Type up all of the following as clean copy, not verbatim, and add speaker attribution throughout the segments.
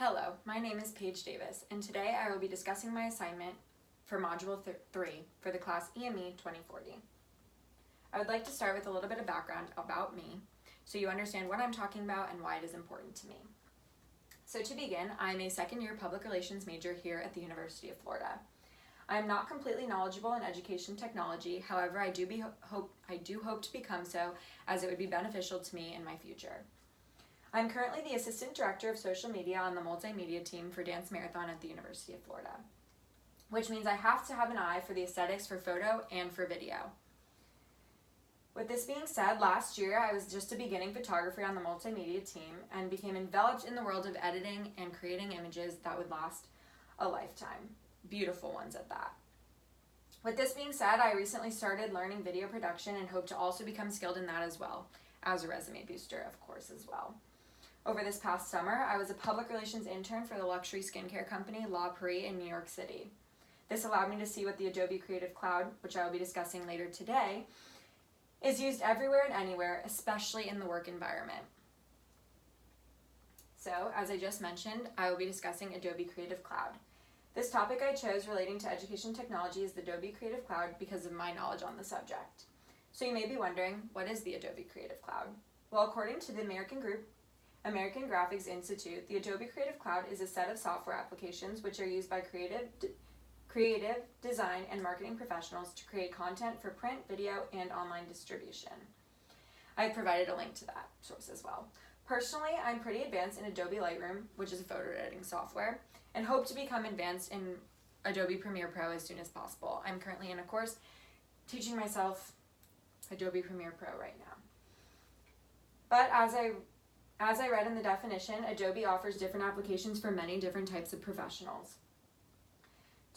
Speaker 1: Hello, my name is Paige Davis, and today I will be discussing my assignment for Module 3 for the class EME2040. I would like to start with a little bit of background about me, so you understand what I'm talking about and why it is important to me. So to begin, I'm a second-year public relations major here at the University of Florida. I am not completely knowledgeable in education technology, however I do hope to become so, as it would be beneficial to me in my future. I'm currently the Assistant Director of Social Media on the Multimedia team for Dance Marathon at the University of Florida, which means I have to have an eye for the aesthetics for photo and for video. With this being said, last year I was just a beginning photographer on the Multimedia team and became enveloped in the world of editing and creating images that would last a lifetime. Beautiful ones at that. With this being said, I recently started learning video production and hope to also become skilled in that as well, as a resume booster, of course, as well. Over this past summer, I was a public relations intern for the luxury skincare company La Prairie in New York City. This allowed me to see what the Adobe Creative Cloud, which I will be discussing later today, is used everywhere and anywhere, especially in the work environment. So, as I just mentioned, I will be discussing Adobe Creative Cloud. This topic I chose relating to education technology is the Adobe Creative Cloud because of my knowledge on the subject. So you may be wondering, what is the Adobe Creative Cloud? Well, according to the American Graphics Institute, the Adobe Creative Cloud is a set of software applications which are used by creative, design, and marketing professionals to create content for print, video, and online distribution. I've provided a link to that source as well. Personally, I'm pretty advanced in Adobe Lightroom, which is a photo editing software, and hope to become advanced in Adobe Premiere Pro as soon as possible. I'm currently in a course teaching myself Adobe Premiere Pro right now. But as I read in the definition, Adobe offers different applications for many different types of professionals.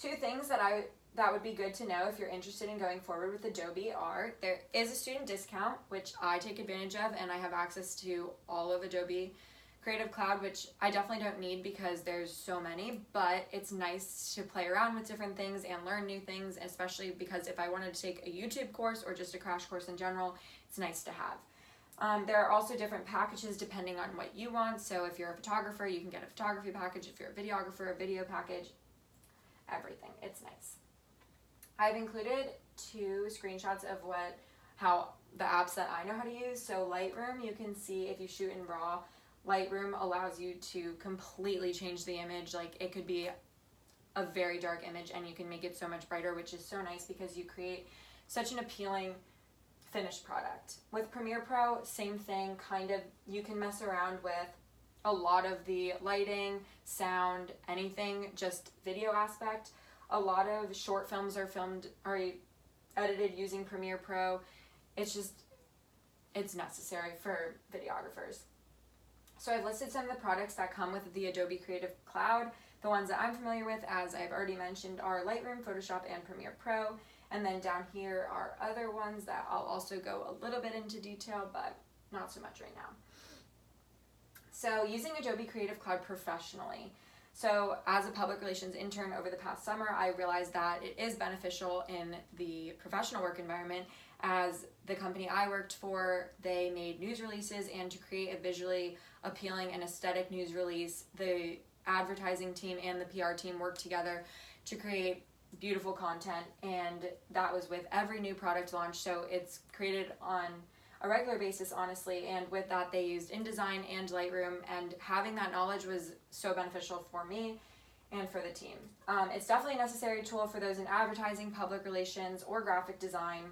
Speaker 1: Two things that would be good to know if you're interested in going forward with Adobe are, there is a student discount, which I take advantage of, and I have access to all of Adobe Creative Cloud, which I definitely don't need because there's so many, but it's nice to play around with different things and learn new things, especially because if I wanted to take a YouTube course or just a crash course in general, it's nice to have. There are also different packages depending on what you want. So if you're a photographer, you can get a photography package. If you're a videographer, a video package, everything. It's nice. I've included 2 screenshots of how the apps that I know how to use. So Lightroom, you can see if you shoot in RAW, Lightroom allows you to completely change the image. Like, it could be a very dark image and you can make it so much brighter, which is so nice because you create such an appealing finished product. With Premiere Pro, same thing, kind of, you can mess around with a lot of the lighting, sound, anything, just video aspect. A lot of short films are edited using Premiere Pro. It's necessary for videographers. So I've listed some of the products that come with the Adobe Creative Cloud. The ones that I'm familiar with, as I've already mentioned, are Lightroom, Photoshop, and Premiere Pro. And then down here are other ones that I'll also go a little bit into detail, but not so much right now. So using Adobe Creative Cloud professionally. So as a public relations intern over the past summer, I realized that it is beneficial in the professional work environment, as the company I worked for, they made news releases, and to create a visually appealing and aesthetic news release, the advertising team and the PR team worked together to create beautiful content, and that was with every new product launch. So it's created on a regular basis, honestly, and with that they used InDesign and Lightroom, and having that knowledge was so beneficial for me and for the team. It's definitely a necessary tool for those in advertising, public relations, or graphic design,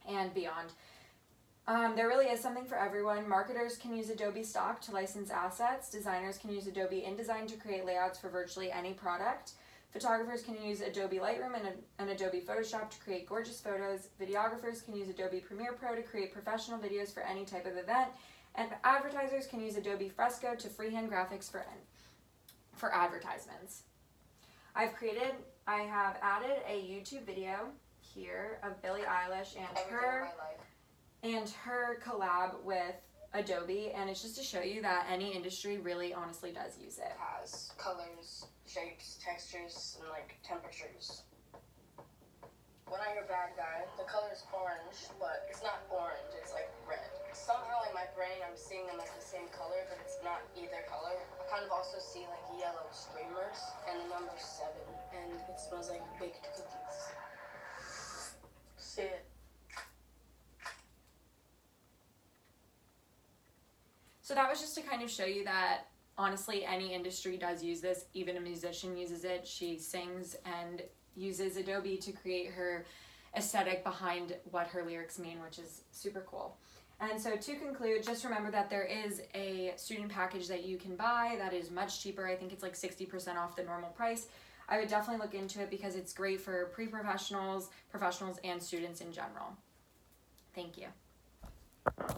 Speaker 1: and beyond. There really is something for everyone. Marketers can use Adobe Stock to license assets. Designers can use Adobe InDesign to create layouts for virtually any product. Photographers can use Adobe Lightroom and Adobe Photoshop to create gorgeous photos. Videographers can use Adobe Premiere Pro to create professional videos for any type of event. And advertisers can use Adobe Fresco to freehand graphics for advertisements. I have added a YouTube video here of Billie Eilish and her collab with Adobe, and it's just to show you that any industry really honestly does use it.
Speaker 2: It has colors, shapes, textures, and temperatures. When I hear bad guy, the color is orange, but it's not orange, it's red. Somehow in my brain I'm seeing them as the same color, but it's not either color. I kind of also see streamers and the number 7, and it smells like baked cookies. See it.
Speaker 1: So that was just to kind of show you that honestly any industry does use this. Even a musician uses it. She sings and uses Adobe to create her aesthetic behind what her lyrics mean, which is super cool. And so to conclude, just remember that there is a student package that you can buy that is much cheaper. I think it's like 60% off the normal price. I would definitely look into it because it's great for pre-professionals, professionals, and students in general. Thank you.